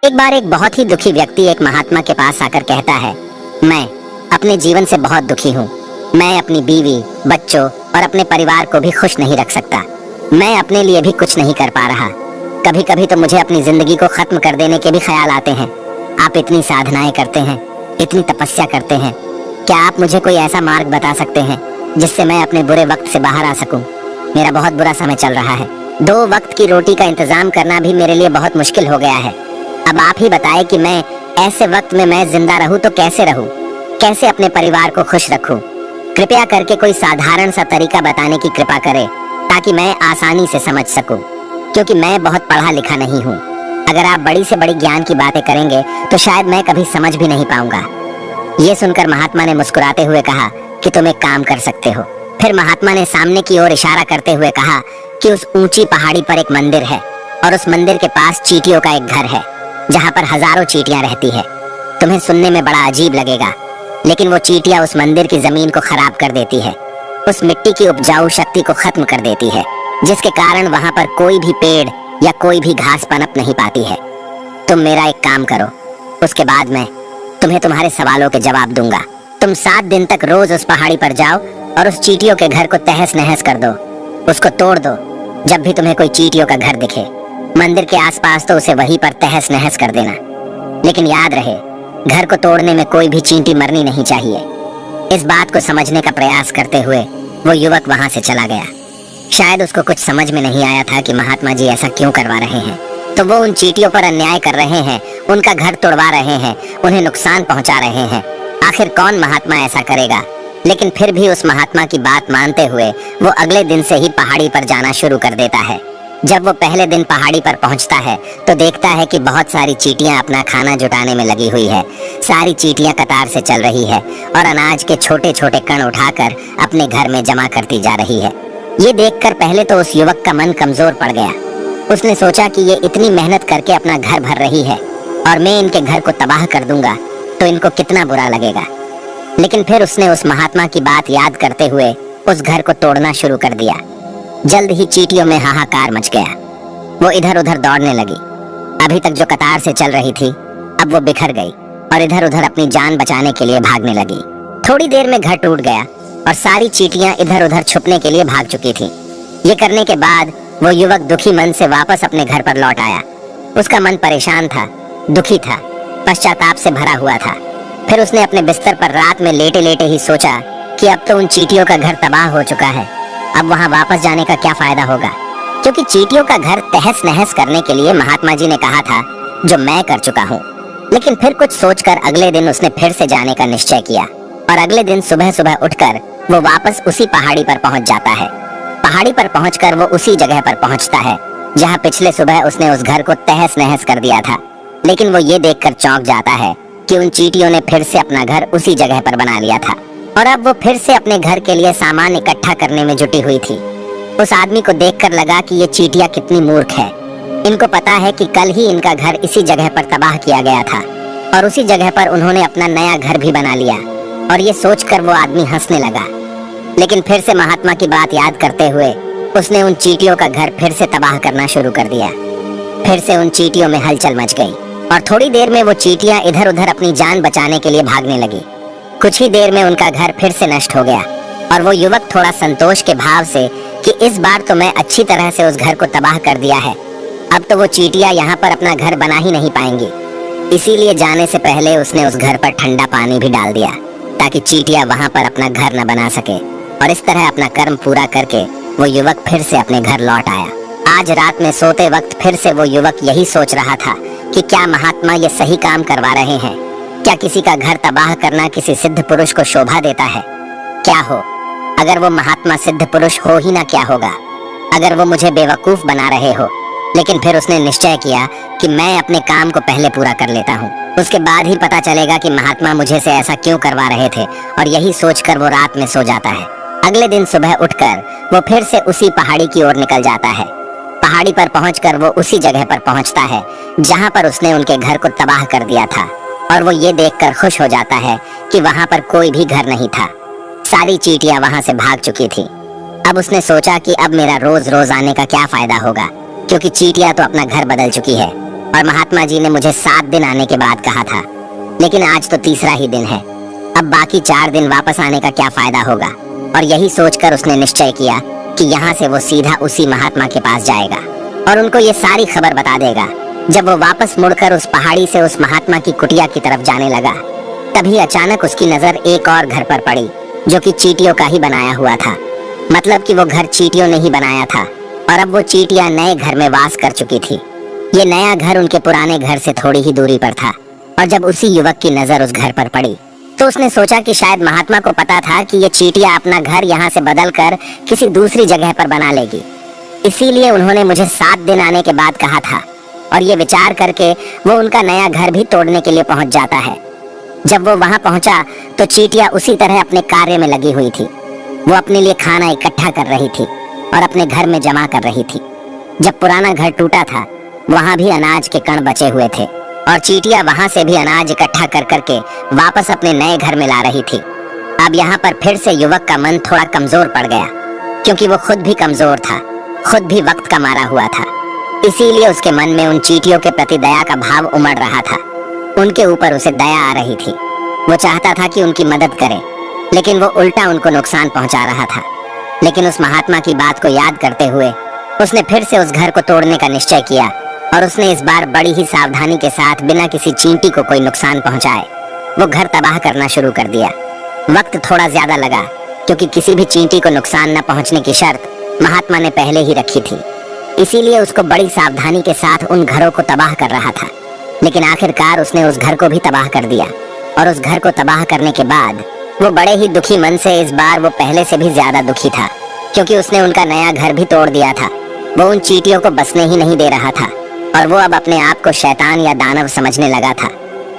एक बार एक बहुत ही दुखी व्यक्ति एक महात्मा के पास आकर कहता है, मैं अपने जीवन से बहुत दुखी हूँ। मैं अपनी बीवी, बच्चों और अपने परिवार को भी खुश नहीं रख सकता। मैं अपने लिए भी कुछ नहीं कर पा रहा। कभी कभी तो मुझे अपनी जिंदगी को खत्म कर देने के भी ख्याल आते हैं। आप इतनी साधनाएं करते हैं, इतनी तपस्या करते हैं, क्या आप मुझे कोई ऐसा मार्ग बता सकते हैं जिससे मैं अपने बुरे वक्त से बाहर आ सकूं? मेरा बहुत बुरा समय चल रहा है। 2 वक्त की रोटी का इंतजाम करना भी मेरे लिए बहुत मुश्किल हो गया है। अब आप ही बताएं कि मैं ऐसे वक्त में मैं जिंदा रहूं तो कैसे रहूं? कैसे अपने परिवार को खुश रखूं? कृपया करके कोई साधारण सा तरीका बताने की कृपा करें ताकि मैं आसानी से समझ सकूं, क्योंकि मैं बहुत पढ़ा लिखा नहीं हूं। अगर आप बड़ी से बड़ी ज्ञान की बातें करेंगे तो शायद मैं कभी समझ भी नहीं पाऊंगा। ये सुनकर महात्मा ने मुस्कुराते हुए कहा कि तुम एक काम कर सकते हो। फिर महात्मा ने सामने की ओर इशारा करते हुए कहा कि उस ऊंची पहाड़ी पर एक मंदिर है और उस मंदिर के पास चींटियों का एक घर है जहाँ पर हजारों चींटियां रहती है। तुम्हें सुनने में बड़ा अजीब लगेगा, लेकिन वो चींटियां उस मंदिर की जमीन को खराब कर देती है, उस मिट्टी की उपजाऊ शक्ति को खत्म कर देती है, जिसके कारण वहाँ पर कोई भी पेड़ या कोई भी घास पनप नहीं पाती है। तुम मेरा एक काम करो, उसके बाद मैं तुम्हें तुम्हारे सवालों के जवाब दूंगा। तुम 7 दिन तक रोज उस पहाड़ी पर जाओ और उस चींटियों के घर को तहस नहस कर दो, उसको तोड़ दो। जब भी तुम्हें कोई चींटियों का घर दिखे मंदिर के आसपास तो उसे वहीं पर तहस नहस कर देना। लेकिन याद रहे, घर को तोड़ने में कोई भी चींटी मरनी नहीं चाहिए। इस बात को समझने का प्रयास करते हुए वो युवक वहां से चला गया। शायद उसको कुछ समझ में नहीं आया था कि महात्मा जी ऐसा क्यों करवा रहे हैं। तो वो उन चींटियों पर अन्याय कर रहे हैं, उनका घर तोड़वा रहे हैं, उन्हें नुकसान पहुंचा रहे हैं। आखिर कौन महात्मा ऐसा करेगा? लेकिन फिर भी उस महात्मा की बात मानते हुए वो अगले दिन से ही पहाड़ी पर जाना शुरू कर देता है। जब वो पहले दिन पहाड़ी पर पहुंचता है तो देखता है कि बहुत सारी चींटियां अपना खाना जुटाने में लगी हुई है। सारी चींटियां कतार से चल रही है और अनाज के छोटे छोटे कण उठाकर अपने घर में जमा करती जा रही है। ये देखकर पहले तो उस युवक का मन कमजोर पड़ गया। उसने सोचा कि ये इतनी मेहनत करके अपना घर भर रही है और मैं इनके घर को तबाह कर दूंगा तो इनको कितना बुरा लगेगा। लेकिन फिर उसने उस महात्मा की बात याद करते हुए उस घर को तोड़ना शुरू कर दिया। जल्द ही चींटियों में हाहाकार मच गया। वो इधर उधर दौड़ने लगी। अभी तक जो कतार से चल रही थी अब वो बिखर गई और इधर उधर अपनी जान बचाने के लिए भागने लगी। थोड़ी देर में घर टूट गया और सारी चींटियां इधर उधर छुपने के लिए भाग चुकी थी। ये करने के बाद वो युवक दुखी मन से वापस अपने घर पर लौट आया। उसका मन परेशान था, दुखी था, पश्चाताप से भरा हुआ था। फिर उसने अपने बिस्तर पर रात में लेटे लेटे ही सोचा कि अब तो उन चींटियों का घर तबाह हो चुका है, अब वहां वापस जाने का क्या फायदा होगा, क्योंकि चींटियों का घर तहस नहस करने के लिए महात्मा जी ने कहा था, जो मैं कर चुका हूँ। लेकिन फिर कुछ सोचकर अगले दिन उसने फिर से जाने का निश्चय किया और अगले दिन सुबह सुबह उठकर वो वापस उसी पहाड़ी पर पहुंच जाता है। पहाड़ी पर पहुंचकर वो उसी जगह पर पहुंचता है जहां पिछले सुबह उसने उस घर को तहस नहस कर दिया था। लेकिन वो ये देखकर चौंक जाता है कि उन चींटियों ने फिर से अपना घर उसी जगह पर बना लिया था और अब वो फिर से अपने घर के लिए सामान इकट्ठा करने में जुटी हुई थी। उस आदमी को देखकर लगा कि ये चींटियां कितनी मूर्ख है। इनको पता है कि कल ही इनका घर इसी जगह पर तबाह किया गया था और उसी जगह पर उन्होंने अपना नया घर भी बना लिया। और ये सोचकर वो आदमी हंसने लगा। लेकिन फिर से महात्मा की बात याद करते हुए उसने उन चींटियों का घर फिर से तबाह करना शुरू कर दिया। फिर से उन चींटियों में हलचल मच गई और थोड़ी देर में वो चींटियां इधर उधर अपनी जान बचाने के लिए भागने लगी। कुछ ही देर में उनका घर फिर से नष्ट हो गया और वो युवक थोड़ा संतोष के भाव से कि इस बार तो मैं अच्छी तरह से उस घर को तबाह कर दिया है, अब तो वो चींटियां यहाँ पर अपना घर बना ही नहीं पाएंगी। इसीलिए जाने से पहले उसने उस घर पर ठंडा पानी भी डाल दिया ताकि चींटियां वहाँ पर अपना घर न बना सके। और इस तरह अपना कर्म पूरा करके वो युवक फिर से अपने घर लौट आया। आज रात में सोते वक्त फिर से वो युवक यही सोच रहा था कि क्या महात्मा ये सही काम करवा रहे हैं? क्या किसी का घर तबाह करना किसी सिद्ध पुरुष को शोभा देता है? क्या हो अगर वो महात्मा सिद्ध पुरुष हो ही ना, क्या होगा अगर वो मुझे बेवकूफ बना रहे हो? लेकिन फिर उसने निश्चय किया कि मैं अपने काम को पहले पूरा कर लेता हूँ, उसके बाद ही पता चलेगा कि महात्मा मुझे से ऐसा क्यों करवा रहे थे। और यही सोचकर वो रात में सो जाता है। अगले दिन सुबह उठकर वो फिर से उसी पहाड़ी की ओर निकल जाता है। पहाड़ी पर पहुंचकर वो उसी जगह पर पहुंचता है जहां पर उसने उनके घर को तबाह कर दिया था और वो ये देखकर खुश हो जाता है कि वहां पर कोई भी घर नहीं था। सारी चींटियां वहां से भाग चुकी थी। अब उसने सोचा कि अब मेरा रोज रोज आने का क्या फायदा होगा, क्योंकि चींटियां तो अपना घर बदल चुकी है। और महात्मा जी ने मुझे 7 दिन आने के बाद कहा था, लेकिन आज तो तीसरा ही दिन है। अब बाकी 4 दिन वापस आने का क्या फायदा होगा। और यही सोचकर उसने निश्चय किया कि यहाँ से वो सीधा उसी महात्मा के पास जाएगा और उनको ये सारी खबर बता देगा। जब वो वापस मुड़कर उस पहाड़ी से उस महात्मा की कुटिया की तरफ जाने लगा, तभी अचानक उसकी नजर एक और घर पर पड़ी, जो कि चींटियों का ही बनाया हुआ था। मतलब कि वो घर चींटियों ने ही बनाया था और अब वो चींटियां नए घर में वास कर चुकी थी। ये नया घर उनके पुराने घर से थोड़ी ही दूरी पर था। और जब उसी युवक की नजर उस घर पर पड़ी, तो उसने सोचा कि शायद महात्मा को पता था कि ये चींटियां अपना घर यहाँ से बदल कर किसी दूसरी जगह पर बना लेगी, इसीलिए उन्होंने मुझे 7 दिन आने के बाद कहा था। और ये विचार करके वो उनका नया घर भी तोड़ने के लिए पहुंच जाता है। जब वो वहां पहुंचा तो चींटियां उसी तरह अपने कार्य में लगी हुई थी। वो अपने लिए खाना इकट्ठा कर रही थी और अपने घर में जमा कर रही थी। जब पुराना घर टूटा था, वहां भी अनाज के कण बचे हुए थे और चींटियां वहां से भी अनाज इकट्ठा कर करके वापस अपने नए घर में ला रही थी। अब यहाँ पर फिर से युवक का मन थोड़ा कमजोर पड़ गया, क्योंकि वो खुद भी कमजोर था, खुद भी वक्त का मारा हुआ था। इसीलिए उसके मन में उन चींटियों के प्रति दया का भाव उमड़ रहा था। उनके ऊपर उसे दया आ रही थी। वो चाहता था कि उनकी मदद करे, लेकिन वो उल्टा उनको नुकसान पहुंचा रहा था। लेकिन उस महात्मा की बात को याद करते हुए उसने फिर से उस घर को तोड़ने का निश्चय किया और उसने इस बार बड़ी ही सावधानी के साथ बिना किसी चींटी को कोई नुकसान पहुंचाए वो घर तबाह करना शुरू कर दिया। वक्त थोड़ा ज्यादा लगा, क्योंकि किसी भी चींटी को नुकसान न पहुंचने की शर्त महात्मा ने पहले ही रखी थी। इसीलिए उसको बड़ी सावधानी के साथ उन घरों को तबाह कर रहा था। लेकिन आखिरकार उसने उस घर को भी तबाह कर दिया। और उस घर को तबाह करने के बाद वो बड़े ही दुखी मन से इस बार वो पहले से भी ज्यादा दुखी था, क्योंकि उसने उनका नया घर भी तोड़ दिया था। वो उन चींटियों को बसने ही नहीं दे रहा था और वो अब अपने आप को शैतान या दानव समझने लगा था।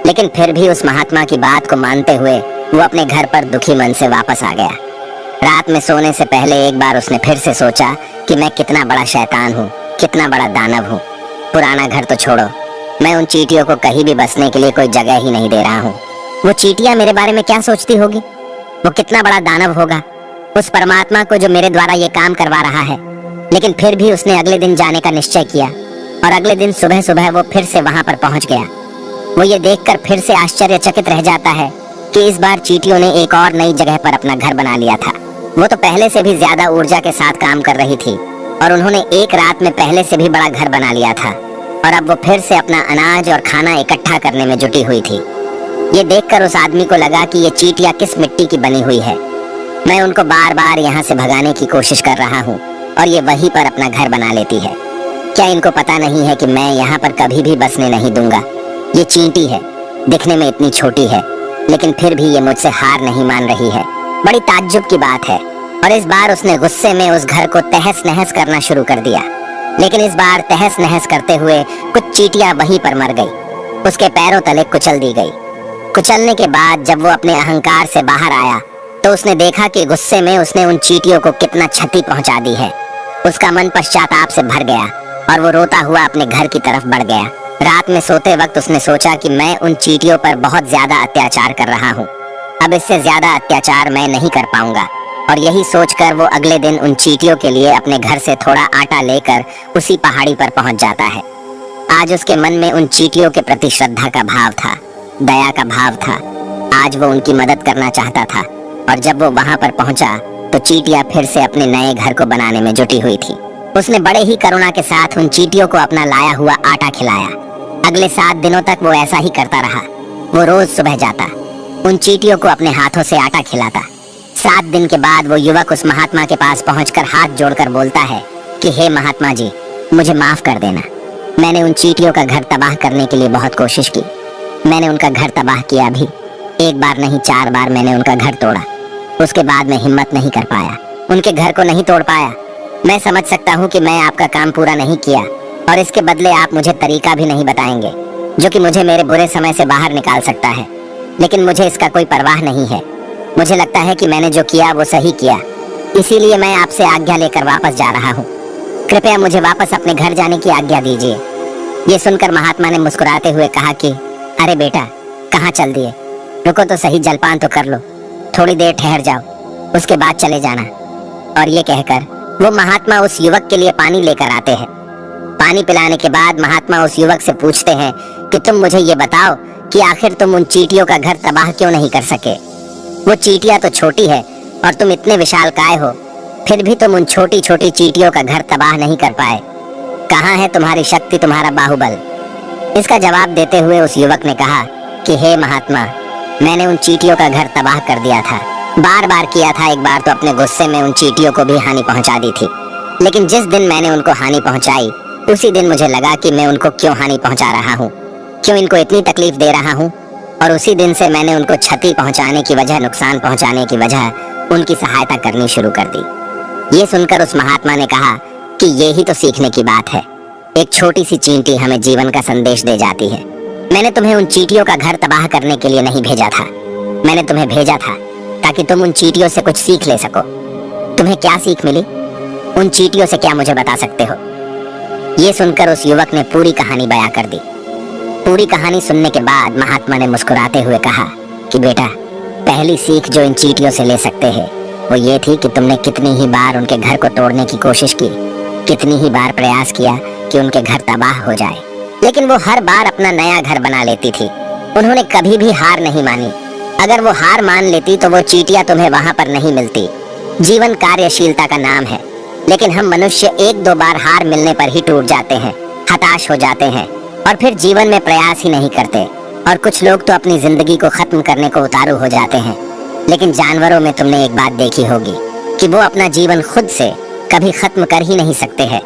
लेकिन फिर भी उस महात्मा की बात को मानते हुए वो अपने घर पर दुखी मन से वापस आ गया। रात में सोने से पहले एक बार उसने फिर से सोचा कि मैं कितना बड़ा शैतान हूँ, कितना बड़ा दानव हूँ। पुराना घर तो छोड़ो, मैं उन चींटियों को कहीं भी बसने के लिए कोई जगह ही नहीं दे रहा हूँ। वो चींटियां मेरे बारे में क्या सोचती होगी? वो कितना बड़ा दानव होगा उस परमात्मा को जो मेरे द्वारा ये काम करवा रहा है। लेकिन फिर भी उसने अगले दिन जाने का निश्चय किया और अगले दिन सुबह सुबह वो फिर से वहां पर पहुंच गया। वो ये देखकर फिर से आश्चर्यचकित रह जाता है कि इस बार चींटियों ने एक और नई जगह पर अपना घर बना लिया था। वो तो पहले से भी ज्यादा ऊर्जा के साथ काम कर रही थी और उन्होंने एक रात में पहले से भी बड़ा घर बना लिया था और अब वो फिर से अपना अनाज और खाना इकट्ठा करने में जुटी हुई थी। ये देखकर उस आदमी को लगा कि ये चींटियां किस मिट्टी की बनी हुई है। मैं उनको बार बार यहाँ से भगाने की कोशिश कर रहा हूँ और ये वहीं पर अपना घर बना लेती है। क्या इनको पता नहीं है कि मैं यहाँ पर कभी भी बसने नहीं दूंगा? ये चींटी है, दिखने में इतनी छोटी है, लेकिन फिर भी ये मुझसे हार नहीं मान रही है। बड़ी ताज्जुब की बात है। और इस बार उसने गुस्से में उस घर को तहस नहस करना शुरू कर दिया। लेकिन इस बार तहस नहस करते हुए कुछ चींटियां वहीं पर मर गई, उसके पैरों तले कुचल दी गई। कुचलने के बाद जब वो अपने अहंकार से बाहर आया तो उसने देखा कि गुस्से में उसने उन चींटियों को कितना क्षति पहुंचा दी है। उसका मन पश्चाताप से भर गया और वो रोता हुआ अपने घर की तरफ बढ़ गया। रात में सोते वक्त उसने सोचा कि मैं उन चींटियों पर बहुत ज्यादा अत्याचार कर रहा हूँ, अब इससे ज्यादा अत्याचार मैं नहीं कर पाऊंगा। और यही सोचकर वो अगले दिन उन चींटियों के लिए अपने घर से थोड़ा आटा लेकर उसी पहाड़ी पर पहुंच जाता है। आज उसके मन में उन चींटियों के प्रति श्रद्धा का भाव था, दया का भाव था। आज वो उनकी मदद करना चाहता था। और जब वो वहां पर पहुंचा तो चींटियां फिर से अपने नए घर को बनाने में जुटी हुई थी। उसने बड़े ही करुणा के साथ उन चींटियों को अपना लाया हुआ आटा खिलाया। अगले 7 दिनों तक वो ऐसा ही करता रहा। वो रोज सुबह जाता, उन चींटियों को अपने हाथों से आटा खिलाता। 7 दिन के बाद वो युवक उस महात्मा के पास पहुंचकर हाथ जोड़कर बोलता है कि हे महात्मा जी, मुझे माफ कर देना। मैंने उन चींटियों का घर तबाह करने के लिए बहुत कोशिश की। मैंने उनका घर तबाह किया भी, 1 बार नहीं 4 बार मैंने उनका घर तोड़ा। उसके बाद मैं हिम्मत नहीं कर पाया, उनके घर को नहीं तोड़ पाया। मैं समझ सकता हूँ कि मैं आपका काम पूरा नहीं किया और इसके बदले आप मुझे तरीका भी नहीं बताएंगे जो कि मुझे मेरे बुरे समय से बाहर निकाल सकता है। लेकिन मुझे इसका कोई परवाह नहीं है। मुझे लगता है कि मैंने जो किया वो सही किया, इसीलिए मैं आपसे आज्ञा लेकर वापस जा रहा हूँ। कृपया मुझे वापस अपने घर जाने की आज्ञा दीजिए। ये सुनकर महात्मा ने मुस्कुराते हुए कहा कि अरे बेटा, कहाँ चल दिए? रुको तो सही, जलपान तो कर लो, थोड़ी देर ठहर जाओ, उसके बाद चले जाना। और ये कहकर वो महात्मा उस युवक के लिए पानी लेकर आते हैं। पानी पिलाने के बाद महात्मा उस युवक से पूछते हैं कि तुम मुझे ये बताओ कि आखिर तुम उन चींटियों का घर तबाह क्यों नहीं कर सके। वो चींटियां तो छोटी है और तुम इतने विशालकाय हो, फिर भी तुम उन छोटी छोटी चींटियों का घर तबाह नहीं कर पाए। कहाँ है तुम्हारी शक्ति, तुम्हारा बाहुबल? इसका जवाब देते हुए उस युवक ने कहा कि हे महात्मा, मैंने उन चींटियों का घर तबाह कर दिया था। बार बार किया था। एक बार तो अपने गुस्से में उन चींटियों को भी हानि पहुंचा दी थी, लेकिन जिस दिन मैंने उनको हानि पहुंचाई उसी दिन मुझे लगा कि मैं उनको क्यों हानि पहुंचा रहा हूँ, क्यों इनको इतनी तकलीफ दे रहा हूँ, और उसी दिन से मैंने उनको क्षति पहुंचाने की वजह, नुकसान पहुंचाने की वजह उनकी सहायता करनी शुरू कर दी। ये सुनकर उस महात्मा ने कहा कि ये ही तो सीखने की बात है। एक छोटी सी चींटी हमें जीवन का संदेश दे जाती है। मैंने तुम्हें उन चींटियों का घर तबाह करने के लिए नहीं भेजा था, मैंने तुम्हें भेजा था ताकि तुम उन चींटियों से कुछ सीख ले सको। तुम्हें क्या सीख मिली? उन चींटियों से क्या मुझे बता सकते हो? ये सुनकर उस युवक ने पूरी कहानी बयां कर दी। पूरी कहानी सुनने के बाद महात्मा ने मुस्कुराते हुए कहा कि बेटा, पहली सीख जो इन चींटियों से ले सकते हैं वो ये थी कि तुमने कितनी ही बार उनके घर को तोड़ने की कोशिश की, कितनी ही बार प्रयास किया कि उनके घर तबाह हो जाए, लेकिन वो हर बार अपना नया घर बना लेती थी। उन्होंने कभी भी हार नहीं मानी। अगर वो हार मान लेती तो वो चींटियां तुम्हें वहां पर नहीं मिलती। जीवन कार्यशीलता का नाम है, लेकिन हम मनुष्य एक दो बार हार मिलने पर ही टूट जाते हैं, हताश हो जाते हैं और फिर जीवन में प्रयास ही नहीं करते। और कुछ लोग तो अपनी जिंदगी को खत्म करने को उतारू हो जाते हैं। लेकिन जानवरों में तुमने एक बात देखी होगी कि वो अपना जीवन खुद से कभी खत्म कर ही नहीं सकते हैं।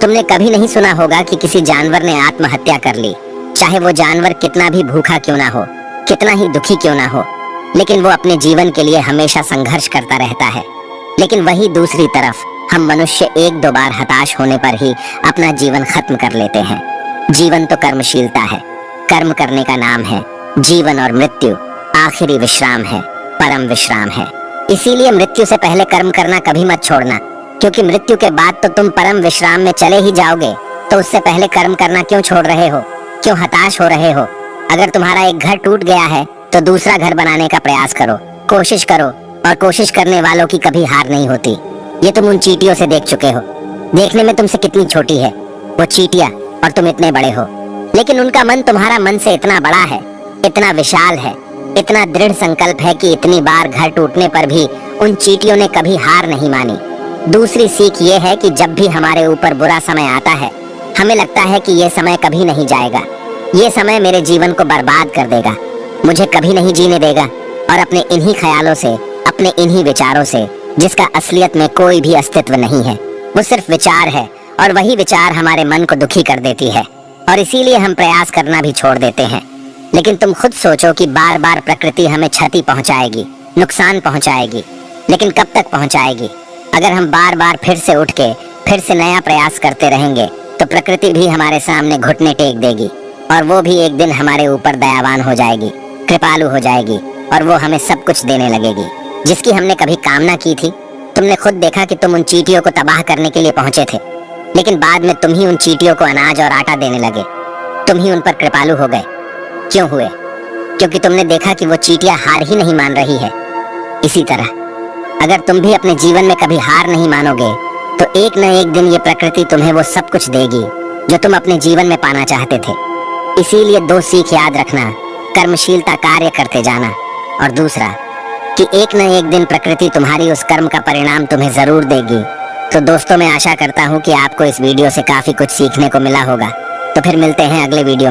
तुमने कभी नहीं सुना होगा कि किसी जानवर ने आत्महत्या कर ली, चाहे वो जानवर कितना भी भूखा क्यों ना हो, कितना ही दुखी क्यों ना हो, लेकिन वो अपने जीवन के लिए हमेशा संघर्ष करता रहता है। लेकिन वही दूसरी तरफ हम मनुष्य एक दो बार हताश होने पर ही अपना जीवन खत्म कर लेते हैं। जीवन तो कर्मशीलता है, कर्म करने का नाम है। जीवन और मृत्यु आखिरी विश्राम है, परम विश्राम है। इसीलिए मृत्यु से पहले कर्म करना कभी मत छोड़ना, क्योंकि मृत्यु के बाद तो तुम परम विश्राम में चले ही जाओगे। तो उससे पहले कर्म करना क्यों छोड़ रहे हो, क्यों हताश हो रहे हो? अगर तुम्हारा एक घर टूट गया है तो दूसरा घर बनाने का प्रयास करो, कोशिश करो, और कोशिश करने वालों की कभी हार नहीं होती। ये तुम उन चींटियों से देख चुके हो। देखने में तुमसे कितनी छोटी है वो चींटियां और तुम इतने बड़े हो, लेकिन उनका मन तुम्हारा मन से इतना बड़ा है, इतना विशाल है, इतना दृढ़ संकल्प है कि इतनी बार घर टूटने पर भी उन चींटियों ने कभी हार नहीं मानी। दूसरी सीख ये है कि जब भी हमारे ऊपर बुरा समय आता है, हमें लगता है कि ये समय कभी नहीं जाएगा, ये समय मेरे जीवन को बर्बाद कर देगा, मुझे कभी नहीं जीने देगा। और अपने इन्हीं ख्यालों से, अपने इन्हीं विचारों से, जिसका असलियत में कोई भी अस्तित्व नहीं है, वो सिर्फ विचार है, और वही विचार हमारे मन को दुखी कर देती है, और इसीलिए हम प्रयास करना भी छोड़ देते हैं। लेकिन तुम खुद सोचो कि बार बार प्रकृति हमें क्षति पहुंचाएगी, नुकसान पहुंचाएगी, लेकिन कब तक पहुंचाएगी? अगर हम बार बार फिर से उठ के फिर से नया प्रयास करते रहेंगे तो प्रकृति भी हमारे सामने घुटने टेक देगी, और वो भी एक दिन हमारे ऊपर दयावान हो जाएगी, कृपालु हो जाएगी, और वो हमें सब कुछ देने लगेगी जिसकी हमने कभी कामना की थी। तुमने खुद देखा कि तुम उन चींटियों को तबाह करने के लिए पहुंचे थे, लेकिन बाद में तुम ही उन चींटियों को अनाज और आटा देने लगे, तुम ही उन पर कृपालु हो गए। क्यों हुए? क्योंकि तुमने देखा कि वो चींटियां हार ही नहीं मान रही है। इसी तरह अगर तुम भी अपने जीवन में कभी हार नहीं मानोगे तो एक न एक दिन ये प्रकृति तुम्हें वो सब कुछ देगी जो तुम अपने जीवन में पाना चाहते थे। इसीलिए दो सीख याद रखना, कर्मशीलता, कार्य करते जाना, और दूसरा कि एक न एक दिन प्रकृति तुम्हारी उस कर्म का परिणाम तुम्हें जरूर देगी। तो दोस्तों, मैं आशा करता हूँ कि आपको इस वीडियो से काफी कुछ सीखने को मिला होगा। तो फिर मिलते हैं अगले वीडियो में।